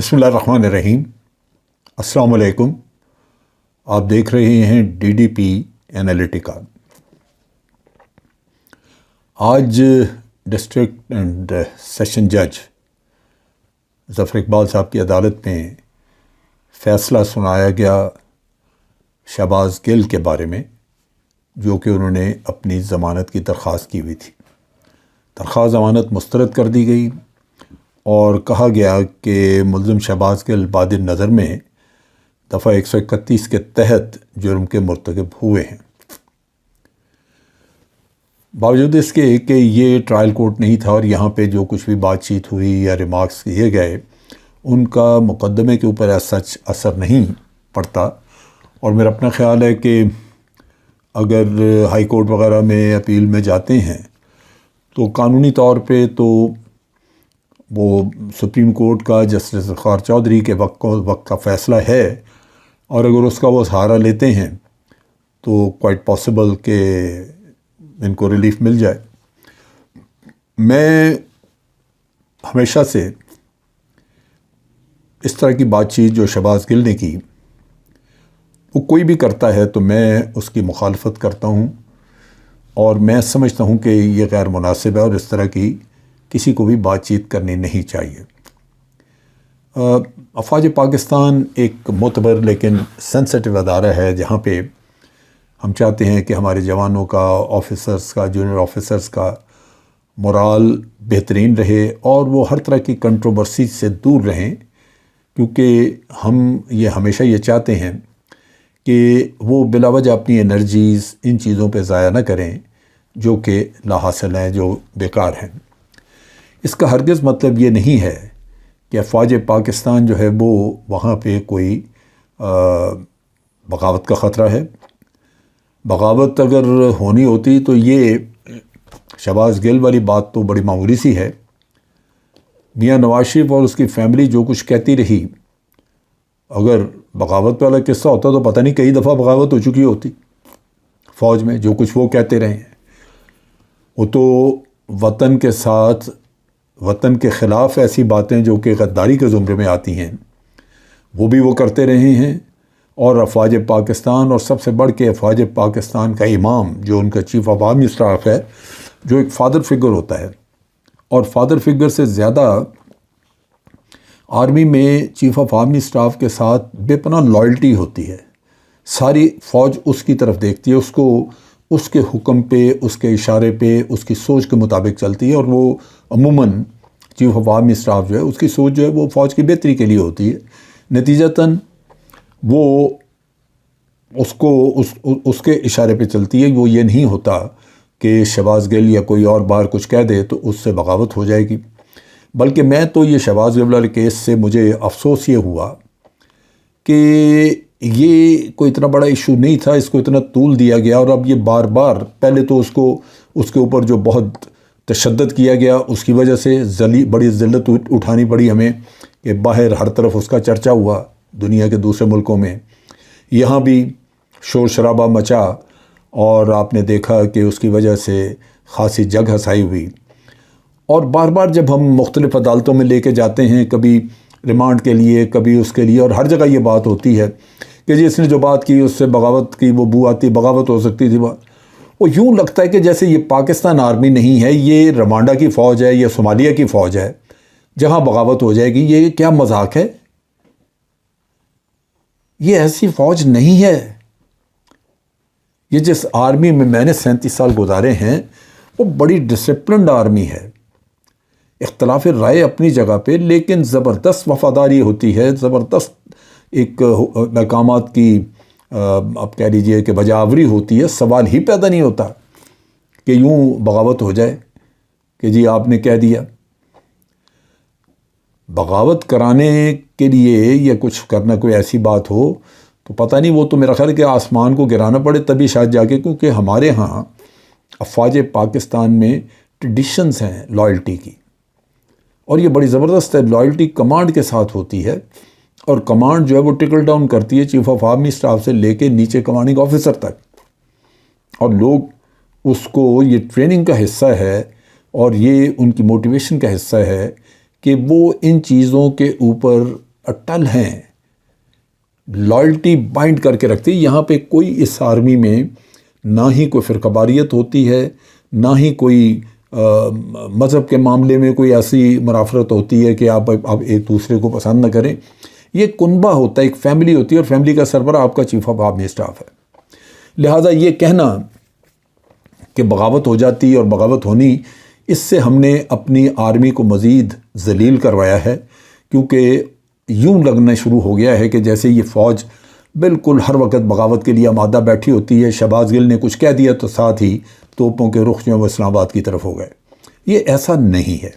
بسم اللہ الرحمن الرحیم۔ السلام علیکم۔ آپ دیکھ رہے ہیں ڈی ڈی پی انالیٹیکا۔ آج ڈسٹرکٹ اینڈ سیشن جج ظفر اقبال صاحب کی عدالت میں فیصلہ سنایا گیا شہباز گل کے بارے میں، جو کہ انہوں نے اپنی ضمانت کی درخواست کی ہوئی تھی۔ درخواست ضمانت مسترد کر دی گئی اور کہا گیا کہ ملزم شہباز گل بعد نظر میں دفعہ 131 کے تحت جرم کے مرتکب ہوئے ہیں۔ باوجود اس کے کہ یہ ٹرائل کورٹ نہیں تھا اور یہاں پہ جو کچھ بھی بات چیت ہوئی یا ریمارکس کیے گئے ان کا مقدمے کے اوپر سچ اثر نہیں پڑتا، اور میرا اپنا خیال ہے کہ اگر ہائی کورٹ وغیرہ میں اپیل میں جاتے ہیں تو قانونی طور پہ تو وہ سپریم کورٹ کا جسٹس افتخار چودھری کے وقت کا فیصلہ ہے، اور اگر اس کا وہ سہارا لیتے ہیں تو کوائٹ پاسبل کہ ان کو ریلیف مل جائے۔ میں ہمیشہ سے اس طرح کی بات چیت جو شہباز گل نے کی، وہ کوئی بھی کرتا ہے تو میں اس کی مخالفت کرتا ہوں، اور میں سمجھتا ہوں کہ یہ غیر مناسب ہے اور اس طرح کی کسی کو بھی بات چیت کرنی نہیں چاہیے۔ افواج پاکستان ایک معتبر لیکن سینسٹیو ادارہ ہے جہاں پہ ہم چاہتے ہیں کہ ہمارے جوانوں کا، آفیسرز کا، جونیئر آفیسرز کا مورال بہترین رہے اور وہ ہر طرح کی کنٹروورسی سے دور رہیں، کیونکہ ہم یہ ہمیشہ یہ چاہتے ہیں کہ وہ بلا وجہ اپنی انرجیز ان چیزوں پہ ضائع نہ کریں جو کہ لا حاصل ہیں، جو بیکار ہیں۔ اس کا ہرگز مطلب یہ نہیں ہے کہ افواج پاکستان جو ہے وہ وہاں پہ کوئی بغاوت کا خطرہ ہے۔ بغاوت اگر ہونی ہوتی تو یہ شہباز گل والی بات تو بڑی معمولی سی ہے۔ میاں نواز شریف اور اس کی فیملی جو کچھ کہتی رہی، اگر بغاوت والا قصہ ہوتا تو پتہ نہیں کئی دفعہ بغاوت ہو چکی ہوتی فوج میں۔ جو کچھ وہ کہتے رہے ہیں وہ تو وطن کے ساتھ، وطن کے خلاف ایسی باتیں جو کہ غداری کے زمرے میں آتی ہیں وہ بھی وہ کرتے رہے ہیں، اور افواج پاکستان اور سب سے بڑھ کے افواج پاکستان کا امام جو ان کا چیف آف آرمی اسٹاف ہے، جو ایک فادر فگر ہوتا ہے، اور فادر فگر سے زیادہ آرمی میں چیف آف آرمی اسٹاف کے ساتھ بے پناہ لائلٹی ہوتی ہے۔ ساری فوج اس کی طرف دیکھتی ہے، اس کو اس کے حکم پہ، اس کے اشارے پہ، اس کی سوچ کے مطابق چلتی ہے، اور وہ عموماً چیف آف آرمی اسٹاف جو ہے اس کی سوچ جو ہے وہ فوج کی بہتری کے لیے ہوتی ہے۔ نتیجتاً وہ اس کے اشارے پہ چلتی ہے۔ وہ یہ نہیں ہوتا کہ شہباز گل یا کوئی اور باہر کچھ کہہ دے تو اس سے بغاوت ہو جائے گی، بلکہ میں تو یہ شہباز گل والے کیس سے مجھے افسوس یہ ہوا کہ یہ کوئی اتنا بڑا ایشو نہیں تھا، اس کو اتنا طول دیا گیا، اور اب یہ بار بار، پہلے تو اس کے اوپر جو بہت تشدد کیا گیا اس کی وجہ سے بڑی ذلت اٹھانی پڑی ہمیں، کہ باہر ہر طرف اس کا چرچا ہوا دنیا کے دوسرے ملکوں میں، یہاں بھی شور شرابہ مچا، اور آپ نے دیکھا کہ اس کی وجہ سے خاصی جگ ہنسائی ہوئی۔ اور بار بار جب ہم مختلف عدالتوں میں لے کے جاتے ہیں، کبھی ریمانڈ کے لیے، کبھی اس کے لیے، اور ہر جگہ یہ بات ہوتی ہے کہ جی اس نے جو بات کی اس سے بغاوت کی وہ بو آتی، بغاوت ہو سکتی تھی۔ وہ یوں لگتا ہے کہ جیسے یہ پاکستان آرمی نہیں ہے، یہ روانڈا کی فوج ہے یا صومالیہ کی فوج ہے جہاں بغاوت ہو جائے گی۔ یہ کیا مذاق ہے؟ یہ ایسی فوج نہیں ہے۔ یہ جس آرمی میں نے 37 سال گزارے ہیں وہ بڑی ڈسپلنڈ آرمی ہے، اختلاف رائے اپنی جگہ پہ، لیکن زبردست وفاداری ہوتی ہے، زبردست ایک مقامات کی آپ کہہ لیجئے کہ بجاوری ہوتی ہے۔ سوال ہی پیدا نہیں ہوتا کہ یوں بغاوت ہو جائے کہ جی آپ نے کہہ دیا۔ بغاوت کرانے کے لیے یا کچھ کرنا کوئی ایسی بات ہو تو پتہ نہیں، وہ تو میرا خیال ہے کہ آسمان کو گرانا پڑے تبھی شاید جا کے، کیونکہ ہمارے ہاں افواج پاکستان میں ٹریڈیشنز ہیں لائلٹی کی، اور یہ بڑی زبردست ہے۔ لائلٹی کمانڈ کے ساتھ ہوتی ہے، اور کمانڈ جو ہے وہ ٹرکل ڈاؤن کرتی ہے چیف آف آرمی اسٹاف سے لے کے نیچے کمانڈنگ آفیسر تک، اور لوگ اس کو، یہ ٹریننگ کا حصہ ہے اور یہ ان کی موٹیویشن کا حصہ ہے کہ وہ ان چیزوں کے اوپر اٹل ہیں، لائلٹی بائنڈ کر کے رکھتے ہیں. یہاں پہ کوئی اس آرمی میں نہ ہی کوئی فرقہ ہوتی ہے، نہ ہی کوئی مذہب کے معاملے میں کوئی ایسی منافرت ہوتی ہے کہ آپ ایک دوسرے کو پسند نہ کریں. یہ کنبہ ہوتا ہے، ایک فیملی ہوتی ہے، اور فیملی کا سربراہ آپ کا چیف آف آرمی اسٹاف ہے. لہٰذا یہ کہنا کہ بغاوت ہو جاتی اور بغاوت ہونی، اس سے ہم نے اپنی آرمی کو مزید ذلیل کروایا ہے، کیونکہ یوں لگنا شروع ہو گیا ہے کہ جیسے یہ فوج بالکل ہر وقت بغاوت کے لیے آمادہ بیٹھی ہوتی ہے. شہباز گل نے کچھ کہہ دیا تو ساتھ ہی توپوں کے رخ جو ہیں وہ اسلام آباد کی طرف ہو گئے. یہ ایسا نہیں ہے،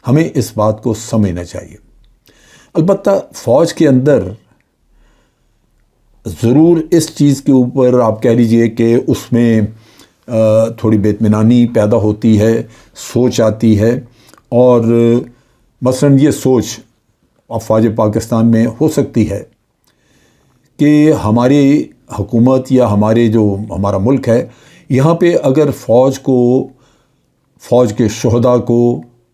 ہمیں اس بات کو سمجھنا چاہیے. البتہ فوج کے اندر ضرور اس چیز کے اوپر آپ کہہ لیجئے کہ اس میں تھوڑی بے اطمینانی پیدا ہوتی ہے، سوچ آتی ہے. اور مثلاً یہ سوچ افواج پاکستان میں ہو سکتی ہے کہ ہماری حکومت یا ہمارا ملک ہے، یہاں پہ اگر فوج کو، فوج کے شہداء کو،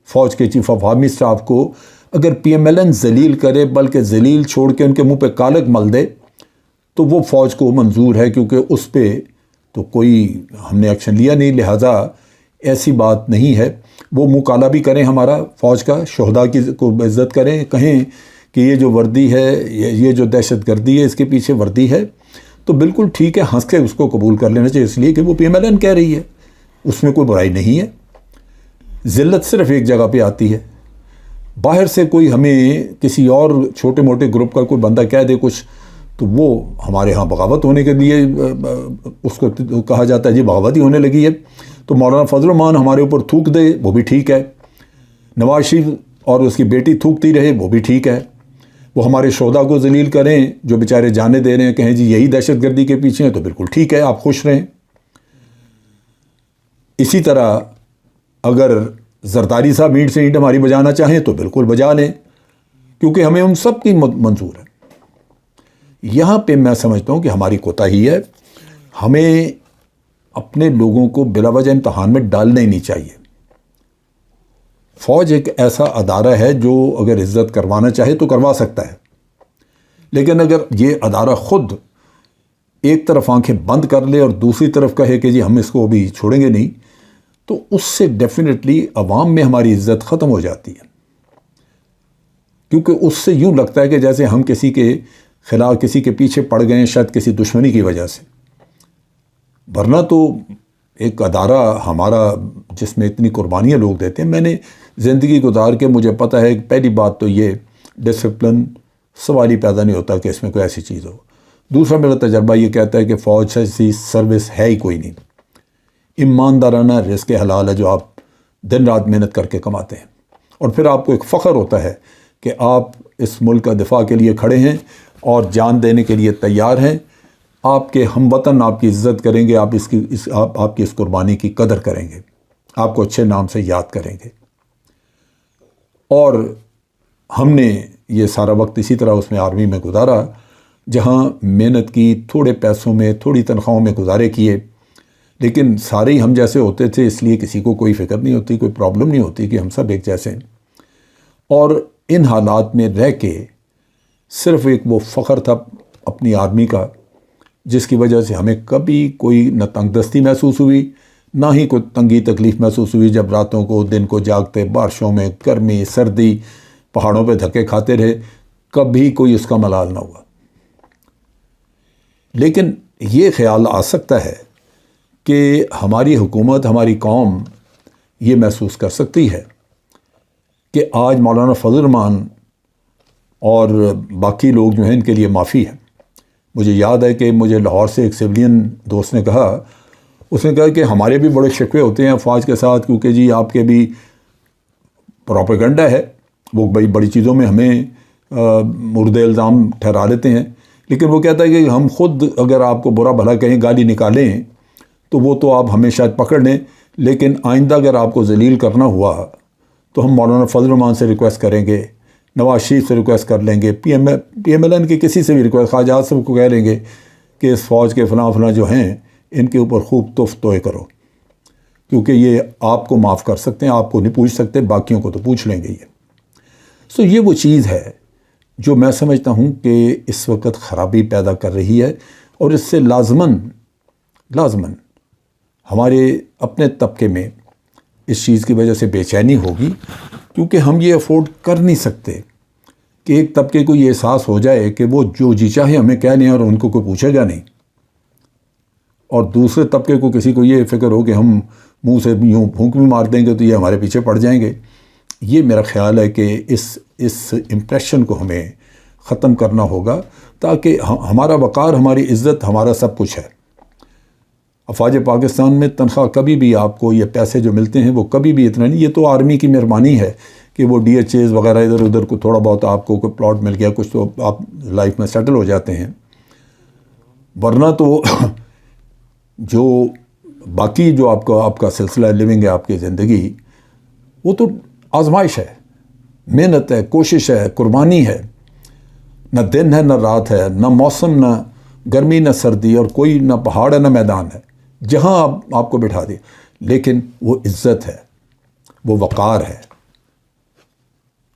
فوج کے چیف آف آرمی اسٹاف کو اگر پی ایم ایل این ذلیل کرے، بلکہ ذلیل چھوڑ کے ان کے منہ پہ کالک مل دے، تو وہ فوج کو منظور ہے، کیونکہ اس پہ تو کوئی ہم نے ایکشن لیا نہیں. لہٰذا ایسی بات نہیں ہے. وہ منہ کالا بھی کریں ہمارا فوج کا، شہداء کی کو عزت کریں، کہیں کہ یہ جو وردی ہے، یہ جو دہشت گردی ہے، اس کے پیچھے وردی ہے، تو بالکل ٹھیک ہے، ہنس کے اس کو قبول کر لینا چاہیے، اس لیے کہ وہ پی ایم ایل این کہہ رہی ہے، اس میں کوئی برائی نہیں ہے. ذلت صرف ایک جگہ پہ آتی ہے، باہر سے کوئی ہمیں کسی اور چھوٹے موٹے گروپ کا کوئی بندہ کہہ دے کچھ، تو وہ ہمارے ہاں بغاوت ہونے کے لیے اس کو کہا جاتا ہے جی بغاوت ہی ہونے لگی ہے. تو مولانا فضل الرحمان ہمارے اوپر تھوک دے، وہ بھی ٹھیک ہے. نواز شریف اور اس کی بیٹی تھوکتی رہے، وہ بھی ٹھیک ہے. وہ ہمارے شہداء کو ذلیل کریں جو بیچارے جانے دے رہے ہیں، کہیں جی یہی دہشت گردی کے پیچھے ہیں، تو بالکل ٹھیک ہے، آپ خوش رہیں. اسی طرح اگر زرداری صاحب اینٹ سے اینٹ ہماری بجانا چاہیں تو بالکل بجا لیں، کیونکہ ہمیں ان سب کی منظور ہے. یہاں پہ میں سمجھتا ہوں کہ ہماری کوتاہی ہے، ہمیں اپنے لوگوں کو بلا وجہ امتحان میں ڈالنا ہی نہیں چاہیے. فوج ایک ایسا ادارہ ہے جو اگر عزت کروانا چاہے تو کروا سکتا ہے، لیکن اگر یہ ادارہ خود ایک طرف آنکھیں بند کر لے اور دوسری طرف کہے کہ جی ہم اس کو ابھی چھوڑیں گے نہیں، تو اس سے ڈیفینیٹلی عوام میں ہماری عزت ختم ہو جاتی ہے. کیونکہ اس سے یوں لگتا ہے کہ جیسے ہم کسی کے خلاف، کسی کے پیچھے پڑ گئے ہیں، شاید کسی دشمنی کی وجہ سے. ورنہ تو ایک ادارہ ہمارا جس میں اتنی قربانیاں لوگ دیتے ہیں، میں نے زندگی گزار کے مجھے پتہ ہے کہ پہلی بات تو یہ ڈسپلن سوال ہی پیدا نہیں ہوتا کہ اس میں کوئی ایسی چیز ہو. دوسرا میرا تجربہ یہ کہتا ہے کہ فوج ایسی سروس ہے ہی کوئی نہیں. ایماندارانہ رزق حلال ہے جو آپ دن رات محنت کر کے کماتے ہیں، اور پھر آپ کو ایک فخر ہوتا ہے کہ آپ اس ملک کا دفاع کے لیے کھڑے ہیں اور جان دینے کے لیے تیار ہیں. آپ کے ہم وطن آپ کی عزت کریں گے، آپ کی اس قربانی کی قدر کریں گے، آپ کو اچھے نام سے یاد کریں گے. اور ہم نے یہ سارا وقت اسی طرح اس میں آرمی میں گزارا، جہاں محنت کی، تھوڑے پیسوں میں، تھوڑی تنخواہوں میں گزارے کیے، لیکن سارے ہی ہم جیسے ہوتے تھے، اس لیے کسی کو کوئی فکر نہیں ہوتی، کوئی پرابلم نہیں ہوتی کہ ہم سب ایک جیسے ہیں. اور ان حالات میں رہ کے صرف ایک وہ فخر تھا اپنی آرمی کا، جس کی وجہ سے ہمیں کبھی کوئی نہ تنگ دستی محسوس ہوئی، نہ ہی کوئی تنگی تکلیف محسوس ہوئی. جب راتوں کو دن کو جاگتے، بارشوں میں، گرمی سردی، پہاڑوں پہ دھکے کھاتے رہے، کبھی کوئی اس کا ملال نہ ہوا. لیکن یہ خیال آ سکتا ہے کہ ہماری حکومت، ہماری قوم یہ محسوس کر سکتی ہے کہ آج مولانا فضل الرحمان اور باقی لوگ جو ہیں ان کے لیے معافی ہے. مجھے یاد ہے کہ مجھے لاہور سے ایک سویلین دوست نے کہا، اس نے کہا کہ ہمارے بھی بڑے شکوے ہوتے ہیں افواج کے ساتھ، کیونکہ جی آپ کے بھی پروپیگنڈا ہے، وہ بڑی چیزوں میں ہمیں مورد الزام ٹھہرا دیتے ہیں. لیکن وہ کہتا ہے کہ ہم خود اگر آپ کو برا بھلا کہیں، گالی نکالیں، تو وہ تو آپ ہمیں شاید پکڑ لیں، لیکن آئندہ اگر آپ کو ذلیل کرنا ہوا تو ہم مولانا فضل الرحمان سے ریکویسٹ کریں گے، نواز شریف سے ریکویسٹ کر لیں گے، پی ایم ایل این کے کسی سے بھی ریکویسٹ، خواجہ آصف کو کہہ لیں گے کہ اس فوج کے فلاں جو ہیں ان کے اوپر خوب توئے کرو، کیونکہ یہ آپ کو معاف کر سکتے ہیں، آپ کو نہیں پوچھ سکتے، باقیوں کو تو پوچھ لیں گے. یہ وہ چیز ہے جو میں سمجھتا ہوں کہ اس وقت خرابی پیدا کر رہی ہے، اور اس سے لازماً ہمارے اپنے طبقے میں اس چیز کی وجہ سے بے چینی ہوگی، کیونکہ ہم یہ افورڈ کر نہیں سکتے کہ ایک طبقے کو یہ احساس ہو جائے کہ وہ جو جی چاہے ہمیں کہہ لیں اور ان کو کوئی پوچھے گا نہیں، اور دوسرے طبقے کو کسی کو یہ فکر ہو کہ ہم منہ سے یوں پھونک بھی مار دیں گے تو یہ ہمارے پیچھے پڑ جائیں گے۔ یہ میرا خیال ہے کہ اس امپریشن کو ہمیں ختم کرنا ہوگا، تاکہ ہمارا وقار، ہماری عزت، ہمارا سب کچھ ہے۔ افواج پاکستان میں تنخواہ کبھی بھی آپ کو، یہ پیسے جو ملتے ہیں وہ کبھی بھی اتنا نہیں، یہ تو آرمی کی مہربانی ہے کہ وہ ڈی ایچ ایز وغیرہ ادھر ادھر کو تھوڑا بہت آپ کو کوئی پلاٹ مل گیا کچھ تو آپ لائف میں سیٹل ہو جاتے ہیں، ورنہ تو جو باقی جو آپ کا سلسلہ لیونگ ہے، آپ کی زندگی، وہ تو آزمائش ہے، محنت ہے، کوشش ہے، قربانی ہے، نہ دن ہے نہ رات ہے، نہ موسم، نہ گرمی نہ سردی، اور کوئی نہ پہاڑ ہے نہ میدان ہے، جہاں آپ کو بٹھا دے، لیکن وہ عزت ہے، وہ وقار ہے۔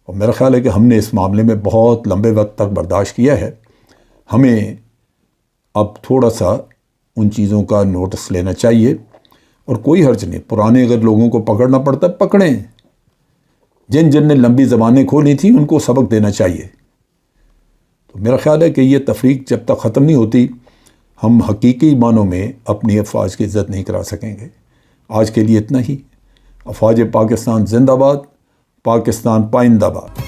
اور میرا خیال ہے کہ ہم نے اس معاملے میں بہت لمبے وقت تک برداشت کیا ہے، ہمیں اب تھوڑا سا ان چیزوں کا نوٹس لینا چاہیے، اور کوئی حرج نہیں، پرانے اگر لوگوں کو پکڑنا پڑتا ہے پکڑیں، جن نے لمبی زبانیں کھولی تھیں ان کو سبق دینا چاہیے۔ تو میرا خیال ہے کہ یہ تفریق جب تک ختم نہیں ہوتی، ہم حقیقی معنوں میں اپنی افواج کی عزت نہیں کرا سکیں گے۔ آج کے لیے اتنا ہی۔ افواج پاکستان زندہ باد، پاکستان پائندہ باد۔